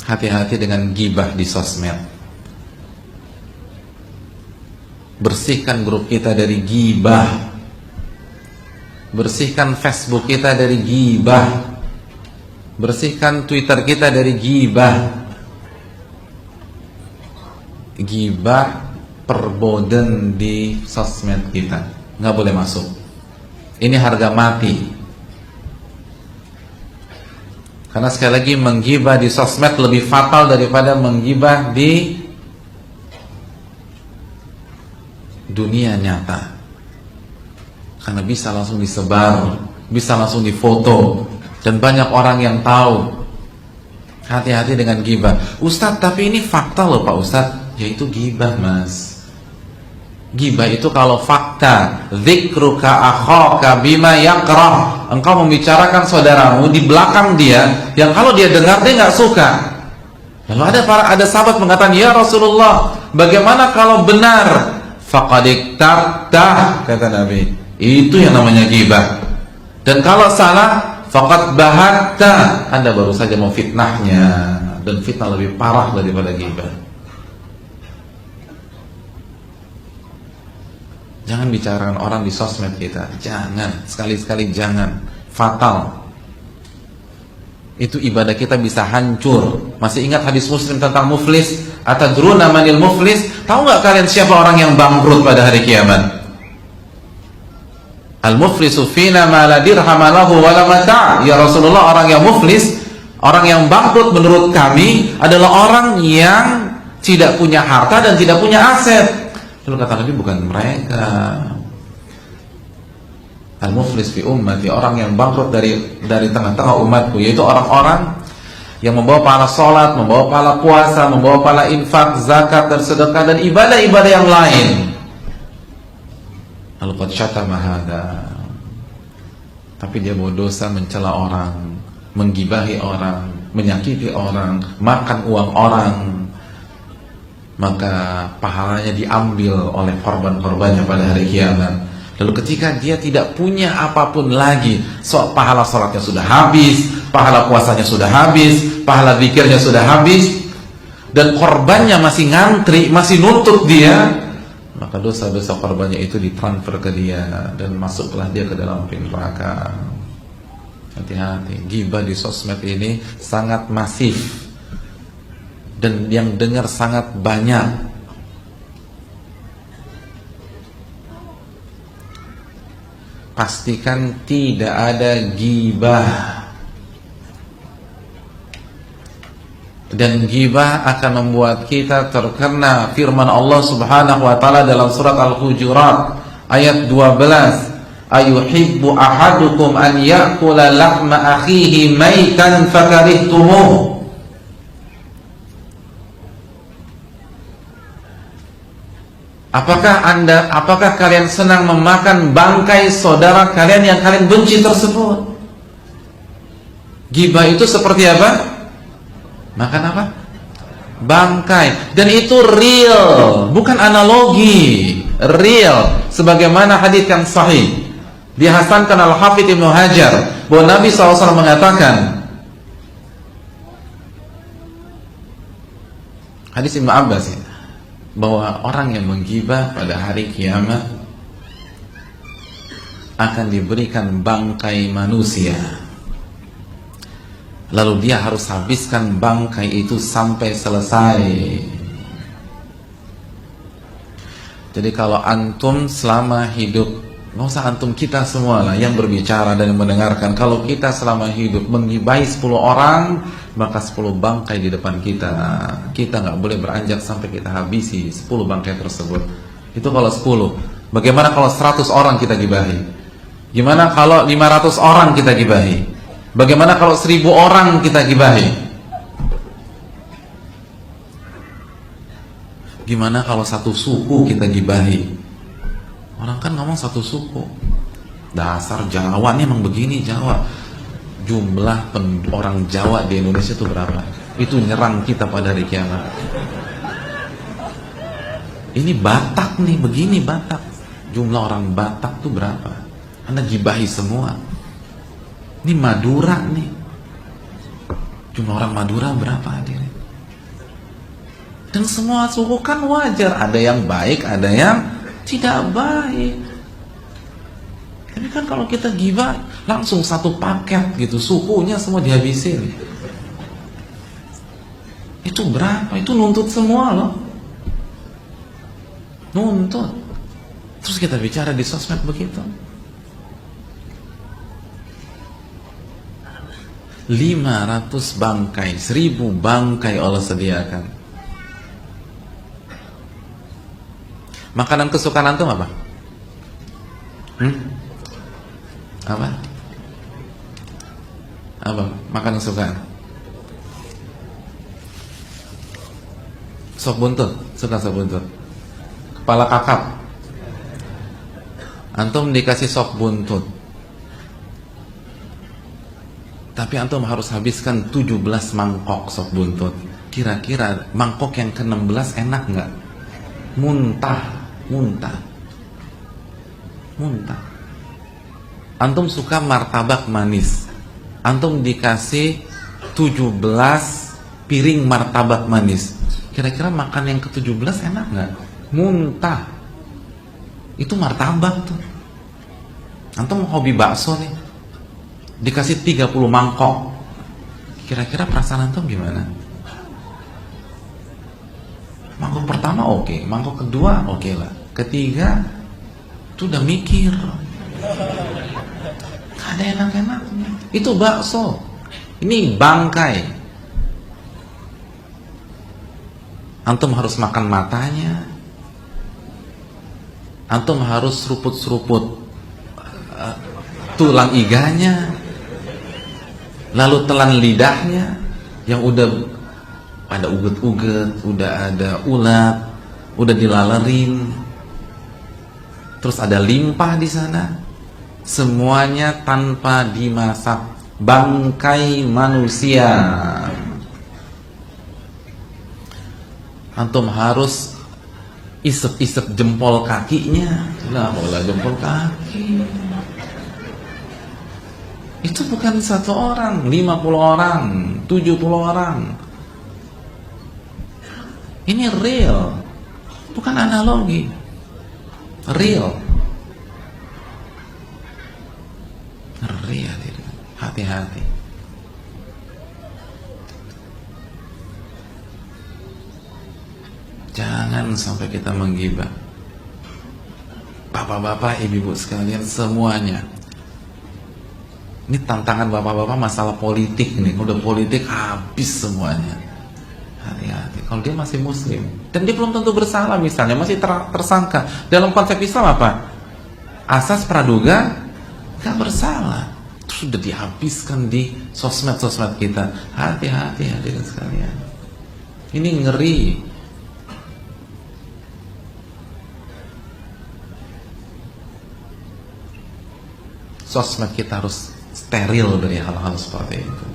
Hati-hati dengan gibah di sosmed. Bersihkan grup kita dari gibah. Bersihkan Facebook kita dari gibah. Bersihkan Twitter kita dari gibah. Gibah perboden di sosmed kita nggak boleh masuk. Ini harga mati. Karena sekali lagi menggibah di sosmed lebih fatal daripada menggibah di dunia nyata. Karena bisa langsung disebar, bisa langsung difoto, dan banyak orang yang tahu. Hati-hati dengan gibah. Ustadz, tapi ini fakta loh Pak Ustadz. Yaitu gibah, Mas. Gibah itu kalau fakta, dzikruka akhaka bima yakrah, engkau membicarakan saudaramu di belakang dia yang kalau dia dengar dia nggak suka. Lalu ada sahabat mengatakan, ya Rasulullah, bagaimana kalau benar? Faqad iktabtah, kata Nabi. Itu yang namanya gibah. Dan kalau salah, faqad bahatta, Anda baru saja mau fitnahnya, dan fitnah lebih parah daripada gibah. Jangan bicarakan orang di sosmed kita. Jangan, sekali-sekali jangan. Fatal. Itu ibadah kita bisa hancur. Masih ingat hadis Muslim tentang muflis? Atadruna manil muflis? Tahu nggak kalian siapa orang yang bangkrut pada hari kiamat? Al-muflisu fina ma la dirham lahu wa la mata'. Ya Rasulullah, orang yang muflis, orang yang bangkrut menurut kami adalah orang yang tidak punya harta dan tidak punya aset. Lalu kata Nabi, bukan mereka. Al-muflis fi ummati, orang yang bangkrut dari tengah-tengah umatku, yaitu orang-orang yang membawa pahala sholat, membawa pahala puasa, membawa pahala infak, zakat dan sedekah dan ibadah-ibadah yang lain. Lalu qad syatama hada, tapi dia bawa dosa mencela orang, menggibahi orang, menyakiti orang, makan uang orang, maka pahalanya diambil oleh korban-korbannya pada hari kiamat. Lalu ketika dia tidak punya apapun lagi, pahala sholatnya sudah habis, pahala puasanya sudah habis, pahala zikirnya sudah habis, dan korbannya masih ngantri, masih nuntut dia, maka dosa-dosa korbannya itu ditransfer ke dia dan masuklah dia ke dalam api neraka. Hati-hati, ghibah di sosmed ini sangat masif dan yang dengar sangat banyak. Pastikan tidak ada ghibah. Dan ghibah akan membuat kita terkena firman Allah Subhanahu wa taala dalam surat Al-Hujurat ayat 12. Ayuhibbu ahadukum an ya'kula lahma akhihi maitan fakarihtumuh. Apakah kalian senang memakan bangkai saudara kalian yang kalian benci tersebut? Ghibah itu seperti apa? Makan apa? Bangkai. Dan itu real, bukan analogi. Real. Sebagaimana hadits yang sahih dihasankan Al-Hafidz Ibnu Hajar bahwa Nabi SAW mengatakan, hadits Ibnu Abbas ya, bahwa orang yang menggibah pada hari kiamat akan diberikan bangkai manusia, lalu dia harus habiskan bangkai itu sampai selesai. Jadi kalau antum selama hidup, nggak usah antum, kita semua lah yang berbicara dan yang mendengarkan, kalau kita selama hidup menggibahi 10 orang, maka 10 bangkai di depan kita. Kita nggak boleh beranjak sampai kita habisi 10 bangkai tersebut. Itu kalau 10. Bagaimana kalau 100 orang kita gibahi? Gimana kalau 500 orang kita gibahi? Bagaimana kalau 1000 orang kita gibahi? Gimana kalau satu suku kita gibahi? Orang kan ngomong satu suku. Dasar Jawa, ini emang begini Jawa. Jumlah orang Jawa di Indonesia itu berapa? Itu nyerang kita pada hari kiamat. Ini Batak nih, begini Batak. Jumlah orang Batak itu berapa? Anda gibahi semua. Ini Madura nih. Jumlah orang Madura berapa hadirin? Dan semua suku kan wajar, ada yang baik, ada yang tidak baik. Tapi kan kalau kita gibah langsung satu paket gitu, sukunya semua dihabisin. Itu berapa? Itu nuntut semua loh. Nuntut. Terus kita bicara di sosmed begitu. 500 bangkai, 1000 bangkai Allah sediakan. Makanan kesukaan antum apa? Apa? Apa? Makanan kesukaan? Sop buntut, suka sop buntut. Kepala kakap. Antum dikasih sop buntut, tapi antum harus habiskan 17 mangkok sop buntut. Kira-kira mangkok yang ke-16 enak nggak? Muntah. Antum suka martabak manis, antum dikasih 17 piring martabak manis. Kira-kira makan yang ke-17 enak nggak? Muntah. Itu martabak tuh. Antum hobi bakso nih, dikasih 30 mangkok. Kira-kira perasaan antum gimana? Mangkok pertama oke, mangkok kedua oke lah, ketiga itu udah mikir. Gak ada enak-enaknya. Itu bakso, ini bangkai. Antum harus makan matanya, antum harus seruput-seruput tulang iganya, lalu telan lidahnya yang udah ada uget-uget, udah ada ulat, udah dilalerin, terus ada limpah di sana. Semuanya tanpa dimasak, bangkai manusia. Antum harus isep-isep jempol kakinya. Lah, bola jempol kaki. Itu bukan 1 orang, 50 orang, 70 orang. Ini real, bukan analogi. Real. Real. Hati-hati. Jangan sampai kita menggibah. Bapak-bapak, ibu-ibu sekalian, semuanya. Ini tantangan bapak-bapak masalah politik nih. Udah politik habis semuanya. Hati-hati. Kalau dia masih muslim dan dia belum tentu bersalah, misalnya masih tersangka, dalam konsep Islam apa? Asas praduga gak bersalah. Terus sudah dihabiskan di sosmed-sosmed kita. Hati-hati hadirin sekalian. Ini ngeri. Sosmed kita harus steril dari hal-hal seperti itu.